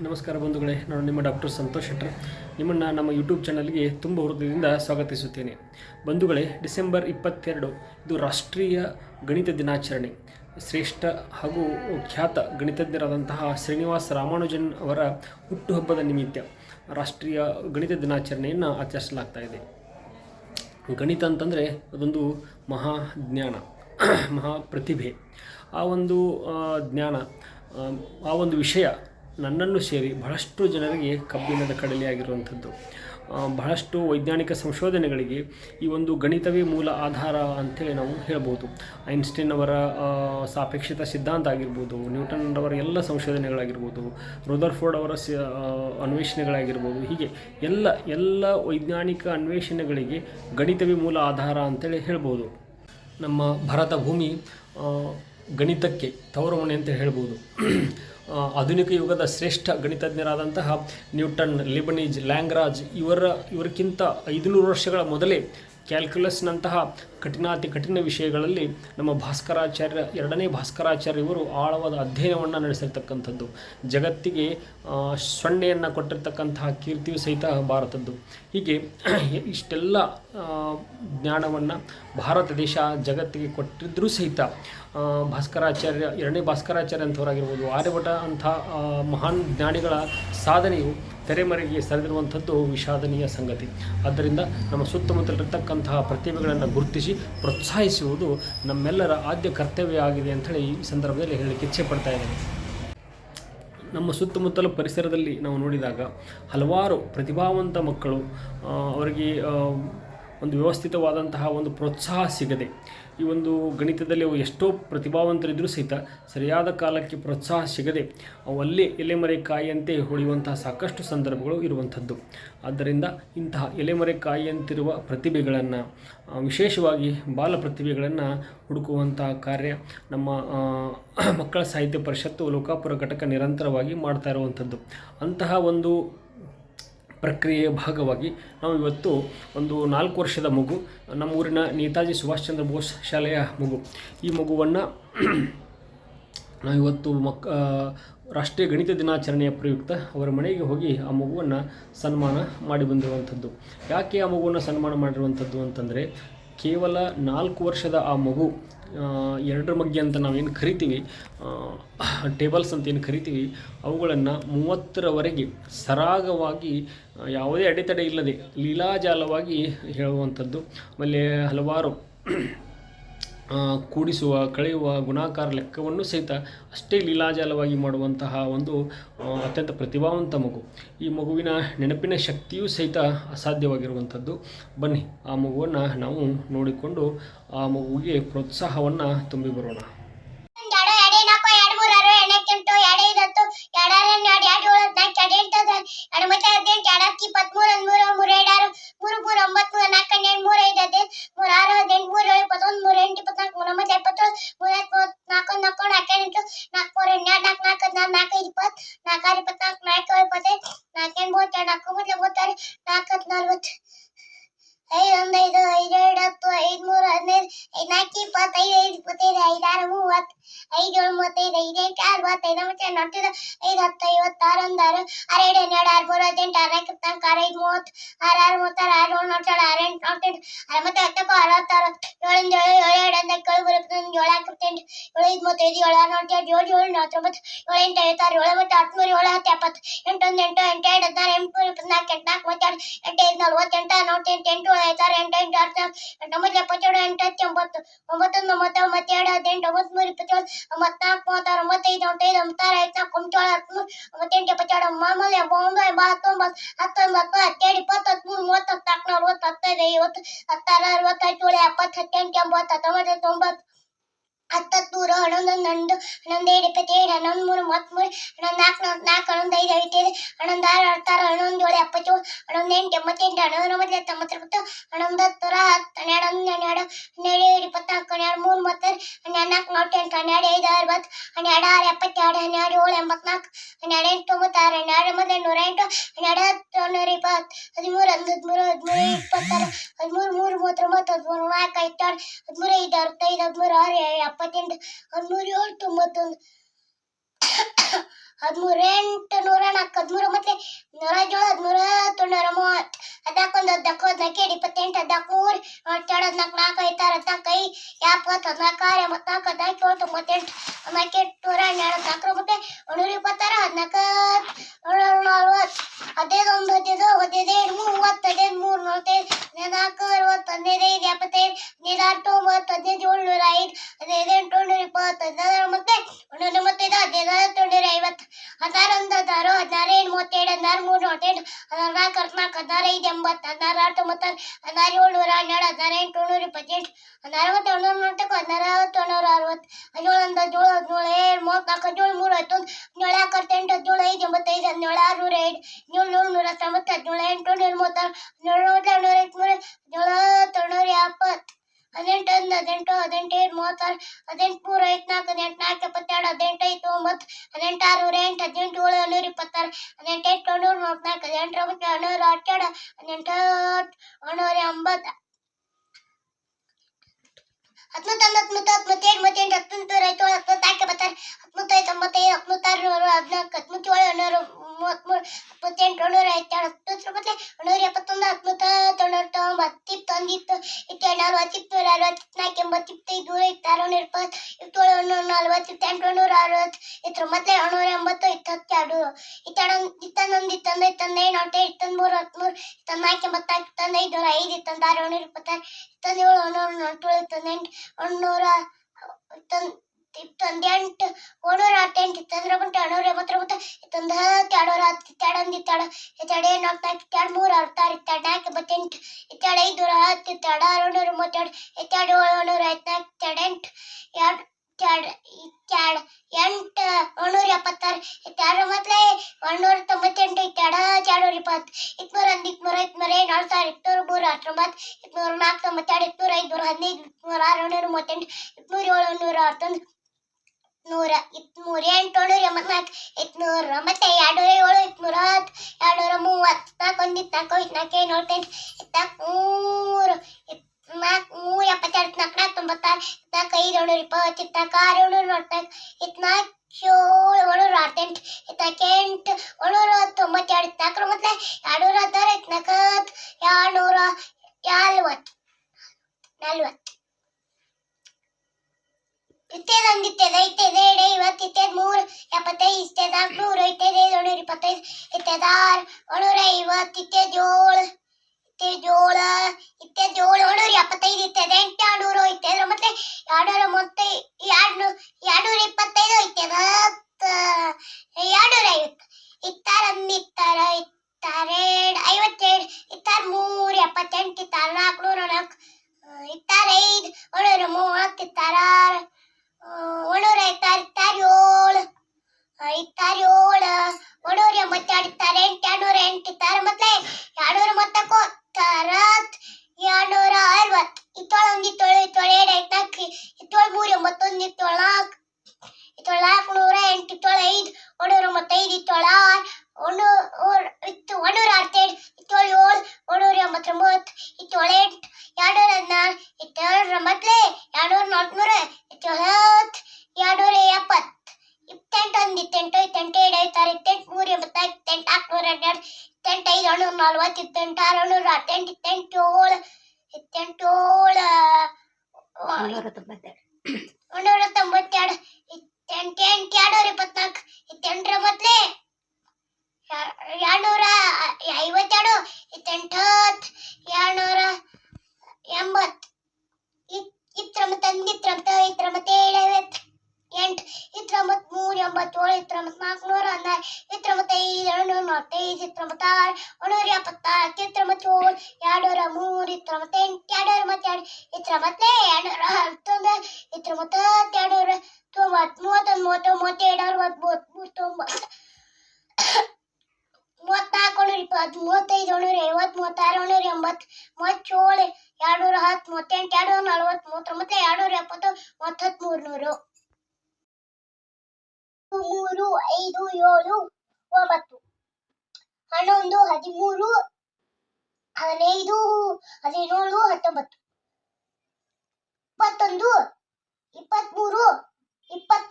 ನಮಸ್ಕಾರ ಬಂಧುಗಳೇ, ನಾನು ನಿಮ್ಮ ಡಾಕ್ಟರ್ ಸಂತೋಷ್ ಶೆಟ್ಟರ್ ನಿಮ್ಮನ್ನು ನಮ್ಮ ಯೂಟ್ಯೂಬ್ ಚಾನಲ್ಗೆ ತುಂಬ ಹೃದಯದಿಂದ ಸ್ವಾಗತಿಸುತ್ತೇನೆ. ಬಂಧುಗಳೇ, ಡಿಸೆಂಬರ್ 22 ಇದು ರಾಷ್ಟ್ರೀಯ ಗಣಿತ ದಿನಾಚರಣೆ. ಶ್ರೇಷ್ಠ ಹಾಗೂ ಖ್ಯಾತ ಗಣಿತಜ್ಞರಾದಂತಹ ಶ್ರೀನಿವಾಸ ರಾಮಾನುಜನ್ ಅವರ ಹುಟ್ಟುಹಬ್ಬದ ನಿಮಿತ್ತ ರಾಷ್ಟ್ರೀಯ ಗಣಿತ ದಿನಾಚರಣೆಯನ್ನು ಆಚರಿಸಲಾಗ್ತಾ ಇದೆ. ಗಣಿತ ಅಂತಂದರೆ ಅದೊಂದು ಮಹಾಜ್ಞಾನ, ಮಹಾಪ್ರತಿಭೆ. ಆ ಒಂದು ಜ್ಞಾನ, ಆ ಒಂದು ವಿಷಯ ನನ್ನನ್ನು ಸೇರಿ ಬಹಳಷ್ಟು ಜನರಿಗೆ ಕಬ್ಬಿಣದ ಕಡಲೆಯಾಗಿರುವಂಥದ್ದು. ಬಹಳಷ್ಟು ವೈಜ್ಞಾನಿಕ ಸಂಶೋಧನೆಗಳಿಗೆ ಈ ಒಂದು ಗಣಿತವೇ ಮೂಲ ಆಧಾರ ಅಂತೇಳಿ ನಾವು ಹೇಳ್ಬೋದು. ಐನ್ಸ್ಟೈನ್ ಅವರ ಸಾಪೇಕ್ಷತಾ ಸಿದ್ಧಾಂತ ಆಗಿರ್ಬೋದು, ನ್ಯೂಟನ್ ಅವರ ಎಲ್ಲ ಸಂಶೋಧನೆಗಳಾಗಿರ್ಬೋದು, ರುದರ್ಫೋರ್ಡ್ ಅವರ ಅನ್ವೇಷಣೆಗಳಾಗಿರ್ಬೋದು, ಹೀಗೆ ಎಲ್ಲ ವೈಜ್ಞಾನಿಕ ಅನ್ವೇಷಣೆಗಳಿಗೆ ಗಣಿತವೇ ಮೂಲ ಆಧಾರ ಅಂತೇಳಿ ಹೇಳ್ಬೋದು. ನಮ್ಮ ಭಾರತ ಭೂಮಿ ಗಣಿತಕ್ಕೆ ತವರು ಮನೆ ಅಂತ ಹೇಳ್ಬೋದು. ಆಧುನಿಕ ಯುಗದ ಶ್ರೇಷ್ಠ ಗಣಿತಜ್ಞರಾದಂತಹ ನ್ಯೂಟನ್, ಲಿಬನೀಜ್, ಲ್ಯಾಂಗ್ರಾಜ್ ಇವರಕ್ಕಿಂತ 500 ವರ್ಷಗಳ ಮೊದಲೇ ಕ್ಯಾಲ್ಕುಲಸ್ನಂತಹ ಕಠಿಣಾತಿ ಕಠಿಣ ವಿಷಯಗಳಲ್ಲಿ ನಮ್ಮ ಭಾಸ್ಕರಾಚಾರ್ಯ, ಎರಡನೇ ಭಾಸ್ಕರಾಚಾರ್ಯ ಇವರು ಆಳವಾದ ಅಧ್ಯಯನವನ್ನು ನಡೆಸಿರ್ತಕ್ಕಂಥದ್ದು. ಜಗತ್ತಿಗೆ ಸೊನ್ನೆಯನ್ನು ಕೊಟ್ಟಿರ್ತಕ್ಕಂತಹ ಕೀರ್ತಿಯು ಸಹಿತ ಭಾರತದ್ದು. ಹೀಗೆ ಇಷ್ಟೆಲ್ಲ ಜ್ಞಾನವನ್ನು ಭಾರತ ದೇಶ ಜಗತ್ತಿಗೆ ಕೊಟ್ಟಿದ್ದರೂ ಸಹಿತ ಭಾಸ್ಕರಾಚಾರ್ಯ, ಎರಡನೇ ಭಾಸ್ಕರಾಚಾರ್ಯ ಅಂಥವರಾಗಿರ್ಬೋದು, ಆರ್ಯಭಟ ಅಂಥ ಮಹಾನ್ ಜ್ಞಾನಿಗಳ ಸಾಧನೆಯು ತೆರೆಮರೆಗೆ ಸರಿದಿರುವಂಥದ್ದು ವಿಷಾದನೀಯ ಸಂಗತಿ. ಆದ್ದರಿಂದ ನಮ್ಮ ಸುತ್ತಮುತ್ತಲಿರ್ತಕ್ಕಂತಹ ಪ್ರತಿಭೆಗಳನ್ನು ಗುರುತಿಸಿ ಪ್ರೋತ್ಸಾಹಿಸುವುದು ನಮ್ಮೆಲ್ಲರ ಆದ್ಯ ಕರ್ತವ್ಯ ಆಗಿದೆ ಅಂಥೇಳಿ ಈ ಸಂದರ್ಭದಲ್ಲಿ ಹೇಳಲಿಕ್ಕೆ ಇಚ್ಛೆ ಪಡ್ತಾ ಇದ್ದೇನೆ. ನಮ್ಮ ಸುತ್ತಮುತ್ತಲ ಪರಿಸರದಲ್ಲಿ ನಾವು ನೋಡಿದಾಗ ಹಲವಾರು ಪ್ರತಿಭಾವಂತ ಮಕ್ಕಳು, ಅವರಿಗೆ ಒಂದು ವ್ಯವಸ್ಥಿತವಾದಂತಹ ಒಂದು ಪ್ರೋತ್ಸಾಹ ಸಿಗದೆ, ಈ ಒಂದು ಗಣಿತದಲ್ಲಿ ಅವು ಎಷ್ಟೋ ಪ್ರತಿಭಾವಂತರಿದ್ದರೂ ಸಹಿತ ಸರಿಯಾದ ಕಾಲಕ್ಕೆ ಪ್ರೋತ್ಸಾಹ ಸಿಗದೆ ಅವು ಅಲ್ಲೇ ಎಲೆಮರೆಕಾಯಿಯಂತೆ ಉಳಿಯುವಂತಹ ಸಾಕಷ್ಟು ಸಂದರ್ಭಗಳು ಇರುವಂಥದ್ದು. ಆದ್ದರಿಂದ ಇಂತಹ ಎಲೆಮರೆಕಾಯಿಯಂತಿರುವ ಪ್ರತಿಭೆಗಳನ್ನು, ವಿಶೇಷವಾಗಿ ಬಾಲ ಪ್ರತಿಭೆಗಳನ್ನು ಹುಡುಕುವಂತಹ ಕಾರ್ಯ ನಮ್ಮ ಮಕ್ಕಳ ಸಾಹಿತ್ಯ ಪರಿಷತ್ತು ಲೋಕಾಪುರ ಘಟಕ ನಿರಂತರವಾಗಿ ಮಾಡ್ತಾ ಇರುವಂಥದ್ದು. ಅಂತಹ ಒಂದು ಪ್ರಕ್ರಿಯೆಯ ಭಾಗವಾಗಿ ನಾವು ಇವತ್ತು ಒಂದು 4 ವರ್ಷದ ಮಗು, ನಮ್ಮೂರಿನ ನೇತಾಜಿ ಸುಭಾಷ್ ಚಂದ್ರ ಬೋಸ್ ಶಾಲೆಯ ಮಗು, ಈ ಮಗುವನ್ನು ನಾವಿವತ್ತು ರಾಷ್ಟ್ರೀಯ ಗಣಿತ ದಿನಾಚರಣೆಯ ಪ್ರಯುಕ್ತ ಅವರ ಮನೆಗೆ ಹೋಗಿ ಆ ಮಗುವನ್ನು ಸನ್ಮಾನ ಮಾಡಿ ಬಂದಿರುವಂಥದ್ದು. ಯಾಕೆ ಆ ಮಗುವನ್ನು ಸನ್ಮಾನ ಮಾಡಿರುವಂಥದ್ದು ಅಂತಂದರೆ, ಕೇವಲ 4 ವರ್ಷದ ಆ ಮಗು ಎರಡರ ಮಗ್ಗೆ ಅಂತ ನಾವೇನು ಕರಿತೀವಿ, ಟೇಬಲ್ಸ್ ಅಂತ ಏನು ಕರಿತೀವಿ, ಅವುಗಳನ್ನು 30ರವರೆಗೆ ಸರಾಗವಾಗಿ ಯಾವುದೇ ಅಡೆತಡೆ ಇಲ್ಲದೆ ಲೀಲಾಜಾಲವಾಗಿ ಹೇಳುವಂಥದ್ದು. ಆಮೇಲೆ ಹಲವಾರು ಕೂಡಿಸುವ, ಕಳೆಯುವ, ಗುಣಾಕಾರ ಲೆಕ್ಕವನ್ನು ಸಹಿತ ಅಷ್ಟೇ ಲೀಲಾಜಾಲವಾಗಿ ಮಾಡುವಂತಹ ಒಂದು ಅತ್ಯಂತ ಪ್ರತಿಭಾವಂತ ಮಗು. ಈ ಮಗುವಿನ ನೆನಪಿನ ಶಕ್ತಿಯೂ ಸಹಿತ ಅಸಾಧ್ಯವಾಗಿರುವಂಥದ್ದು. ಬನ್ನಿ ಆ ಮಗುವನ್ನು ನಾವು ನೋಡಿಕೊಂಡು ಆ ಮಗುವಿಗೆ ಪ್ರೋತ್ಸಾಹವನ್ನು ತುಂಬಿ ಬರೋಣ. 13 104 13 ಮತ್ತೆ 117 18 19 30 14 28 28 14 14 14 14 14 14 ಮತ್ತೆ 126 14 15 17 30 15 45 ಮತ್ತೆ 125 ಹದಿನಾರೊಂದು ಹದಿನಾರು 17 37 13 14 15 16 17 18 19 28 16 17 17 18 19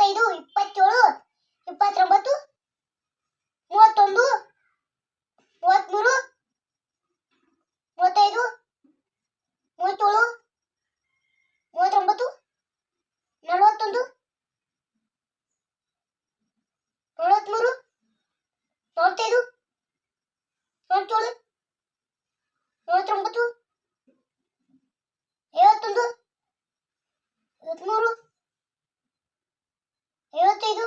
23 25 27 29 ನಲವತ್ತೈದು, ನಲವತ್ತೇಳು, ನಲವತ್ತೊಂಬತ್ತು, ಐವತ್ತೊಂದು, ಐವತ್ಮೂರು, ಐವತ್ತೈದು,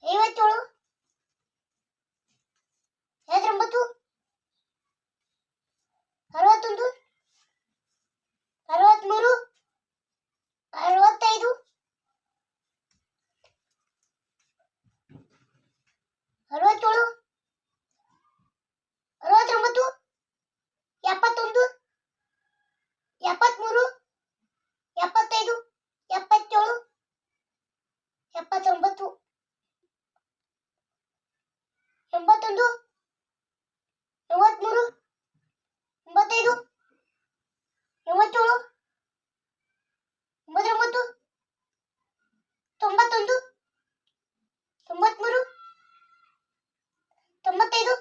ಐವತ್ತೇಳು, ಐವತ್ತೊಂಬತ್ತು, ಅರವತ್ತೊಂದು, ಅರವತ್ಮೂರು, ಅರವತ್ತೈದು, ಅರವತ್ತೇಳು, ಅರವತ್ತೊಂಬತ್ತು, ಎಪ್ಪತ್ತೊಂದು, ಎಪ್ಪತ್ಮೂರು, ಎಪ್ಪತ್ತೈದು, ಎಪ್ಪತ್ತೇಳು, ಎಪ್ಪತ್ತೊಂಬತ್ತು, ಎಂಬತ್ತೊಂದು, ಎಂಬತ್ಮೂರು, ಎಂಬತ್ತೈದು, ಎಂಬತ್ತೇಳು, ಎಂಬತ್ತೊಂಬತ್ತು, ತೊಂಬತ್ತೊಂದು, ತೊಂಬತ್ಮೂರು, ತೊಂಬತ್ತೈದು,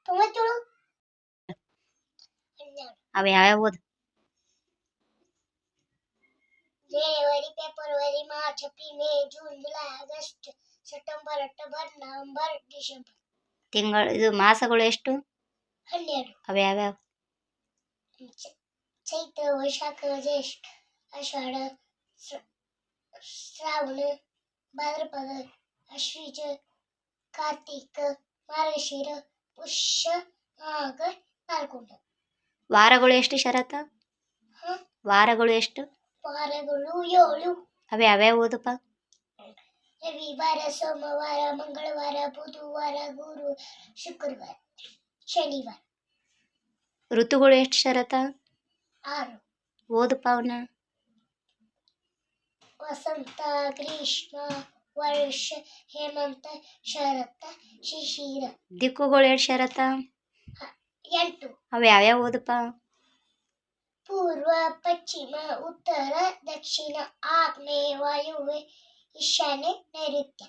ತೊಂಬತ್ತೇಳು, ಅವ ಯಾವ್ಯಾವ ಓದು ಜನವರಿ, ಫೆಬ್ರವರಿ, March, April, May, June, July, August, September, October, November, December. ತಿಂಗಳು ಇದು ಮಾಸಗಳು ಎಷ್ಟು 12. ಅವ ಯಾವ್ಯಾವ ಚೈತ್ರ, ವೈಶಾಖ, ಜ್ಯೇಷ್ಠ, ಆಷಾಢ, ಶ್ರಾವಣ, ಭಾದ್ರಪದ, ಆಶ್ವೀಜ, ಕಾರ್ತಿಕ, ಮಾರ್ಗಶಿರ, ಪುಷ್ಯ, ಮಾಘ, ಫಾಲ್ಗುಣ. ವಾರಗಳು ಎಷ್ಟು ಶರತ ಹ? ವಾರಗಳು ಎಷ್ಟು ವಾರಗಳು 7. ಅವ ಯಾವ್ಯಾವ ಓದಪ್ಪ ರವಿವಾರ, ಸೋಮವಾರ, ಮಂಗಳವಾರ, ಬುಧವಾರ, ಗುರು, ಶುಕ್ರವಾರ, ಶನಿವಾರ. ಋತುಗಳು ಎಷ್ಟು ಶರತ 6. ಓದಪ್ಪ ಅವನ ವಸಂತ, ಗ್ರೀಷ್ಮ, ವರ್ಷ, ಹೇಮಂತ, ಶರತ, ಶಿಶಿರ. ದಿಕ್ಕುಗಳು ಎಷ್ಟು ಶರತ 8. ಅವ ಯಾವ್ಯಾವ ಓದಪ್ಪ ಪೂರ್ವ, ಪಶ್ಚಿಮ, ಉತ್ತರ, ದಕ್ಷಿಣ, ಆಗ್ನೇಯ, ವಾಯುವ್ಯ, ಈಶಾನ್ಯ, ನೈಋತ್ಯ.